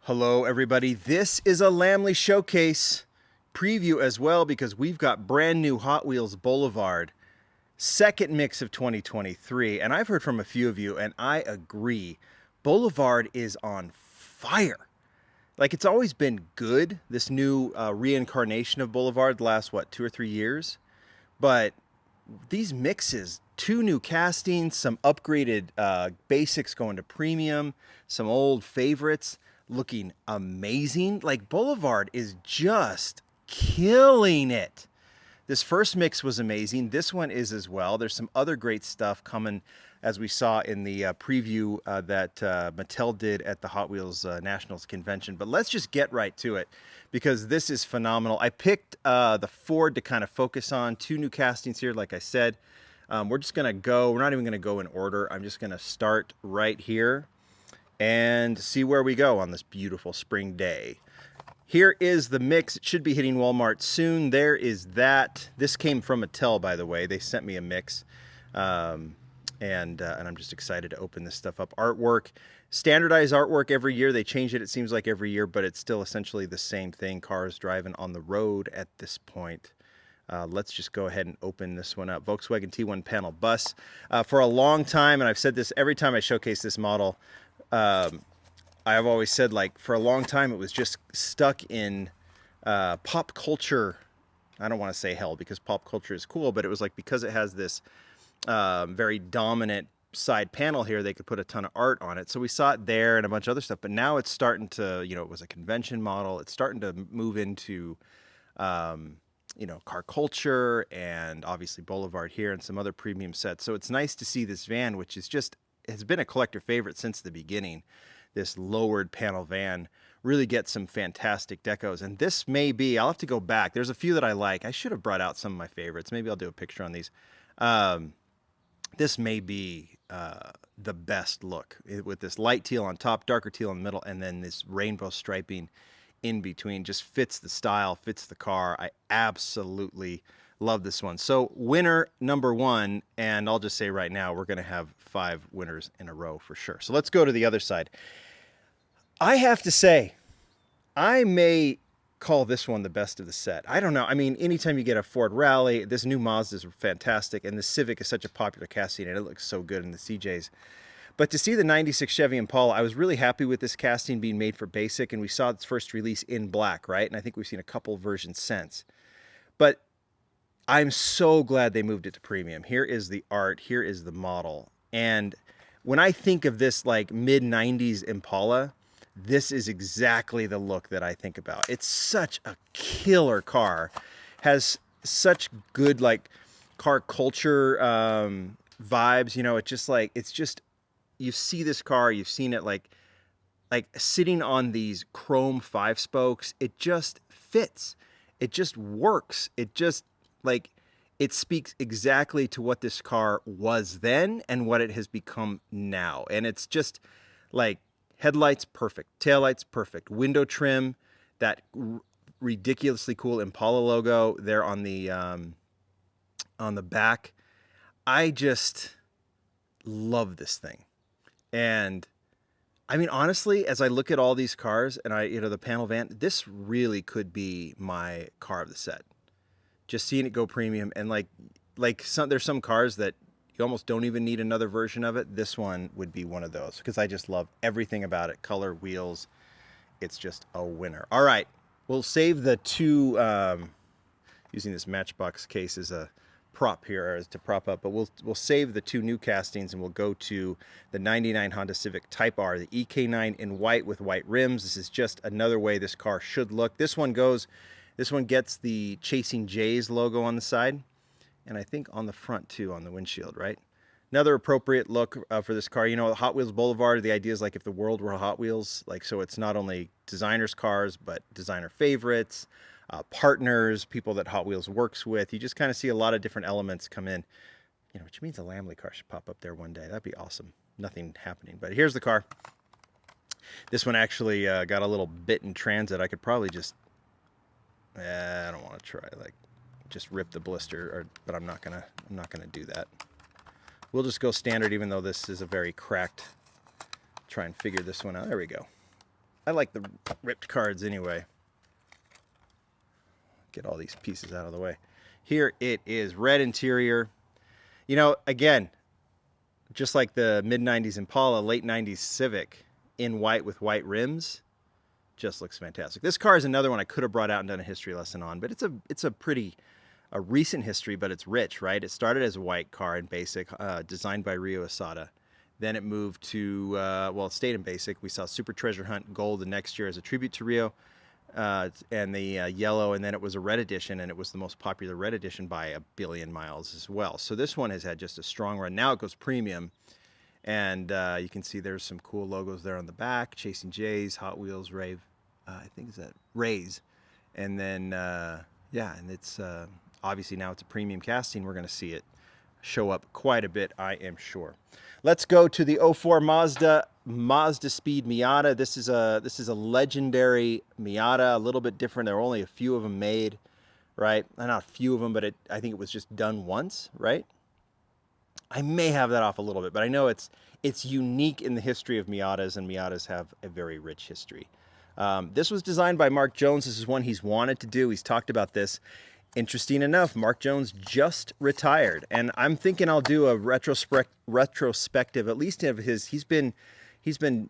Hello, everybody. This is a Lamley showcase preview as well because we've got brand new Hot Wheels Boulevard, second mix of 2023. And I've heard from a few of you, and I agree. Boulevard is on fire. Like, it's always been good, this new reincarnation of Boulevard the last, 2 or 3 years? But these mixes, two new castings, some upgraded basics going to premium, some old favorites looking amazing. Like, Boulevard is just killing it. This first mix was amazing. This one is as well. There's some other great stuff coming, as we saw in the preview that Mattel did at the Hot Wheels Nationals convention. But let's just get right to it because this is phenomenal. I picked the Ford to kind of focus on. Two new castings here, like I said. We're just going to go. We're not even going to go in order. I'm just going to start right here and see where we go on this beautiful spring day. Here is the mix. It should be hitting Walmart soon. There is that. This came from Mattel, by the way. They sent me a mix, and I'm just excited to open this stuff up. Artwork, standardized artwork every year. They change it, it seems like, every year, but it's still essentially the same thing. Cars driving on the road at this point. Let's just go ahead and open this one up. Volkswagen T1 panel bus. For a long time, and I've said this every time I showcase this model, I've always said, like, for a long time it was just stuck in pop culture. I don't want to say hell because pop culture is cool, but it was like because it has this very dominant side panel here, they could put a ton of art on it. So we saw it there and a bunch of other stuff, but now it's starting to, it was a convention model. It's starting to move into, car culture and obviously Boulevard here and some other premium sets. So it's nice to see this van, which is just, has been a collector favorite since the beginning. This lowered panel van really gets some fantastic decos. And this may be, I'll have to go back. There's a few that I like. I should have brought out some of my favorites. Maybe I'll do a picture on these. This may be the best look with this light teal on top, darker teal in the middle, and then this rainbow striping in between. Just fits the style, fits the car. I absolutely love this one. So winner number one, and I'll just say right now, we're going to have 5 winners in a row for sure. So let's go to the other side. I have to say, I may call this one the best of the set. I don't know. I mean, anytime you get a Ford Rally, this new Mazda is fantastic, and the Civic is such a popular casting, and it looks so good in the CJs. But to see the 96 Chevy Impala, I was really happy with this casting being made for basic, and we saw its first release in black, right? And I think we've seen a couple versions since. But I'm so glad they moved it to premium. Here is the art. Here is the model. And when I think of this like mid-90s Impala, this is exactly the look that I think about. It's such a killer car. Has such good like car culture vibes. It's just, you see this car, you've seen it like sitting on these chrome 5-spokes. It just fits. It just works. It just, like, it speaks exactly to what this car was then and what it has become now. And it's just like headlights perfect, taillights perfect, window trim, that ridiculously cool Impala logo there on the back. I just love this thing. And I mean, honestly, as I look at all these cars and the panel van, this really could be my car of the set. Just seeing it go premium, and there's some cars that you almost don't even need another version of it. This one would be one of those because I just love everything about it. Color, wheels, it's just a winner. All right, we'll save the two, using this Matchbox case as a prop here, as to prop up, but we'll save the 2 new castings and we'll go to the 99 Honda Civic Type R, the EK9 in white with white rims. This is just another way this car should look. This one gets the Chasing Jays logo on the side, and I think on the front too, on the windshield, right? Another appropriate look for this car. Hot Wheels Boulevard, the idea is like if the world were Hot Wheels, like, so it's not only designers' cars, but designer favorites, partners, people that Hot Wheels works with. You just kind of see a lot of different elements come in, which means a Lamley car should pop up there one day. That'd be awesome. Nothing happening, but here's the car. This one actually got a little bit in transit. I could probably just, I don't want to try, just rip the blister, but I'm not gonna do that. We'll just go standard, even though this is a very cracked. Try and figure this one out. There we go. I like the ripped cards anyway. Get all these pieces out of the way. Here it is, red interior. You know, again, just like the mid-90s Impala, late 90s Civic in white with white rims, just looks fantastic. This car is another one I could have brought out and done a history lesson on, but it's a pretty recent history, but it's rich, right? It started as a white car in basic, designed by Rio Asada. Then it moved to, well, it stayed in basic. We saw Super Treasure Hunt Gold the next year as a tribute to Rio, and the yellow, and then it was a red edition, and it was the most popular red edition by 1 billion miles as well. So this one has had just a strong run. Now it goes premium, and you can see there's some cool logos there on the back: Chasing Jays, Hot Wheels, Rave, I think is that Rays, and then yeah, and it's obviously now it's a premium casting. We're going to see it show up quite a bit, I am sure. Let's go to the 04 Mazda Speed Miata. This is a legendary Miata, a little bit different. There are only a few of them made, right? Not a few of them, but I think it was just done once, right? I may have that off a little bit, but I know it's unique in the history of Miatas, and Miatas have a very rich history. This was designed by Mark Jones. This is one he's wanted to do. He's talked about this. Interesting enough, Mark Jones just retired, and I'm thinking I'll do a retrospective, at least of his. He's been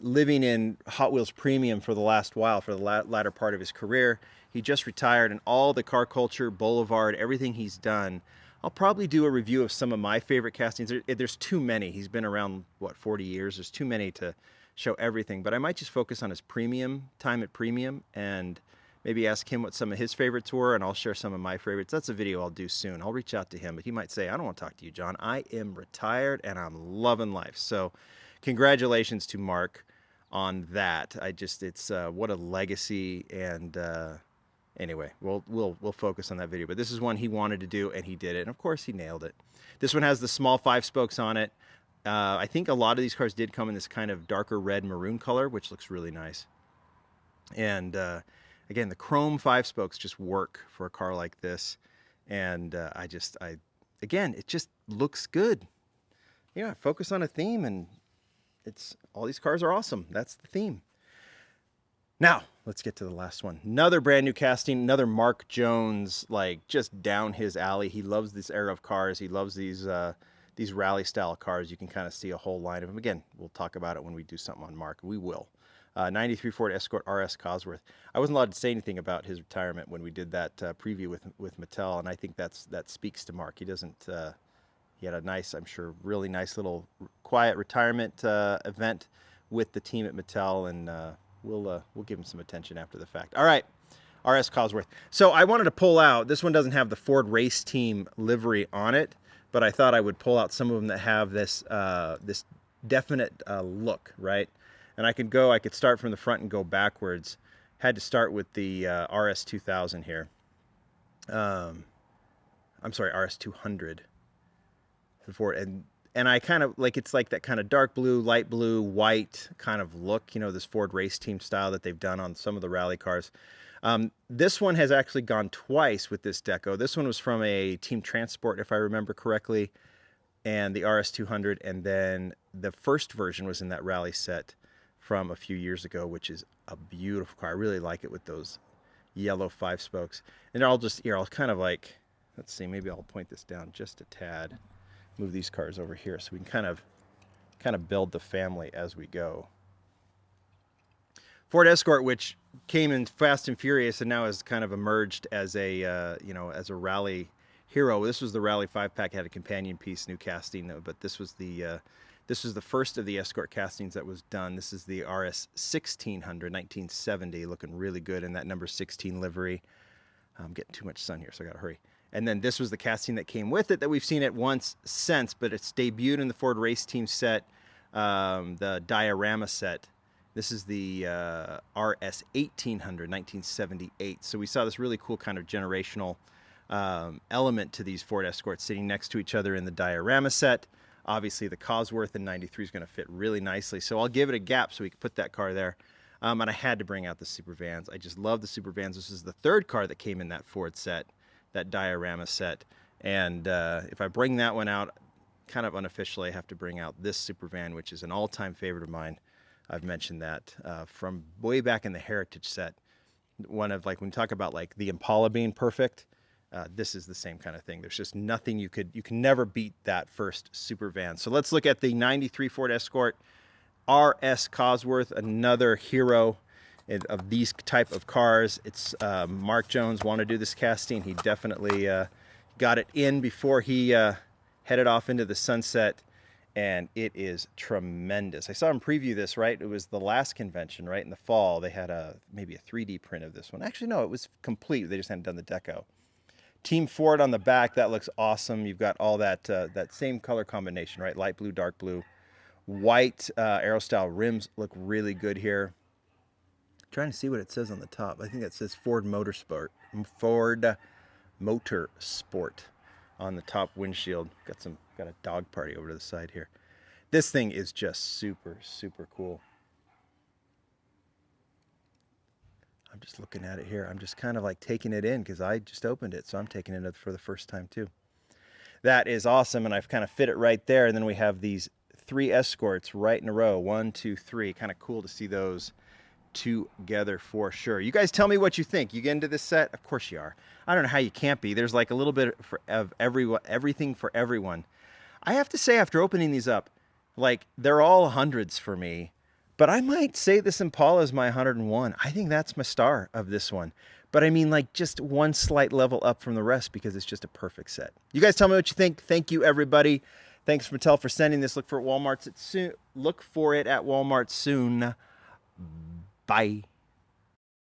living in Hot Wheels Premium for the last while, for the latter part of his career. He just retired, and all the car culture, Boulevard, everything he's done. I'll probably do a review of some of my favorite castings. There's too many. He's been around, what, 40 years? There's too many to show everything, but I might just focus on his premium time at Premium and maybe ask him what some of his favorites were, and I'll share some of my favorites. That's a video I'll do soon. I'll reach out to him, but he might say, I don't want to talk to you, John. I am retired, and I'm loving life. So congratulations to Mark on that. It's what a legacy, and anyway, we'll focus on that video. But this is one he wanted to do, and he did it, and of course he nailed it. This one has the small 5 spokes on it. I think a lot of these cars did come in this kind of darker red maroon color, which looks really nice. And again, the chrome 5 spokes just work for a car like this, and again, it just looks good. Yeah, focus on a theme, and all these cars are awesome. That's the theme. Now, let's get to the last one. Another brand new casting, another Mark Jones, like just down his alley. He loves this era of cars. He loves these rally style cars. You can kind of see a whole line of them. Again, we'll talk about it when we do something on Mark. We will. 93 Ford Escort RS Cosworth. I wasn't allowed to say anything about his retirement when we did that preview with Mattel, and I think that speaks to Mark. He doesn't. He had a nice, I'm sure, really nice little quiet retirement event with the team at Mattel, and we'll give him some attention after the fact. All right, RS Cosworth. So I wanted to pull out. This one doesn't have the Ford Race Team livery on it, but I thought I would pull out some of them that have this this definite look, right? And I could start from the front and go backwards. Had to start with the RS 2000 here. I'm sorry, RS 200. Before, and I kind of like, it's like that kind of dark blue, light blue, white kind of look, you know, this Ford Race Team style that they've done on some of the rally cars. This one has actually gone twice with this deco. This one was from a Team Transport, if I remember correctly, and the RS 200, and then the first version was in that rally set from a few years ago, which is a beautiful car. I really like it with those yellow 5 spokes. And I'll kind of like, let's see, maybe I'll point this down just a tad. Move these cars over here so we can kind of build the family as we go. Ford Escort, which came in Fast and Furious and now has kind of emerged as a as a rally hero. This was the Rally 5-pack, had a companion piece, new casting, but this was the first of the Escort castings that was done. This is the RS 1600 1970, looking really good in that number 16 livery. I'm getting too much sun here, so I gotta hurry. And then this was the casting that came with it that we've seen it once since, but it's debuted in the Ford Race Team set, the diorama set. This is the RS 1800 1978. So we saw this really cool kind of generational element to these Ford Escorts sitting next to each other in the diorama set. Obviously, the Cosworth in 93 is going to fit really nicely. So I'll give it a gap so we can put that car there. And I had to bring out the Super Vans. I just love the Super Vans. This is the third car that came in that Ford set, that diorama set. And if I bring that one out, kind of unofficially, I have to bring out this Super Van, which is an all-time favorite of mine. I've mentioned that from way back in the Heritage set. One of, like, when we talk about like the Impala being perfect, this is the same kind of thing. There's just nothing you can never beat that first super van. So let's look at the 93 Ford Escort RS Cosworth, another hero of these type of cars. It's Mark Jones wanted to do this casting. He definitely got it in before he headed off into the sunset, and it is tremendous. I saw him preview this, right? It was the last convention, right, in the fall. They had maybe a 3D print of this one. Actually, no, it was complete. They just hadn't done the deco. Team Ford on the back, that looks awesome. You've got all that that same color combination, right? Light blue, dark blue. White Aerostyle rims look really good here. Trying to see what it says on the top. I think it says Ford Motorsport. Ford Motorsport on the top windshield. Got a dog party over to the side here. This thing is just super, super cool. I'm just looking at it here. I'm just kind of like taking it in because I just opened it, so I'm taking it for the first time too. That is awesome, and I've kind of fit it right there. And then we have these 3 Escorts right in a row. 1, 2, 3. Kind of cool to see those together for sure. You guys tell me what you think. You get into this set? Of course you are. I don't know how you can't be. There's like a little bit of everything for everyone. I have to say, after opening these up, like, they're all hundreds for me, but I might say this Impala is my 101. I think that's my star of this one. But I mean, like, just one slight level up from the rest because it's just a perfect set. You guys tell me what you think. Thank you, everybody. Thanks, Mattel, for sending this. Look for it at Walmart soon. Bye.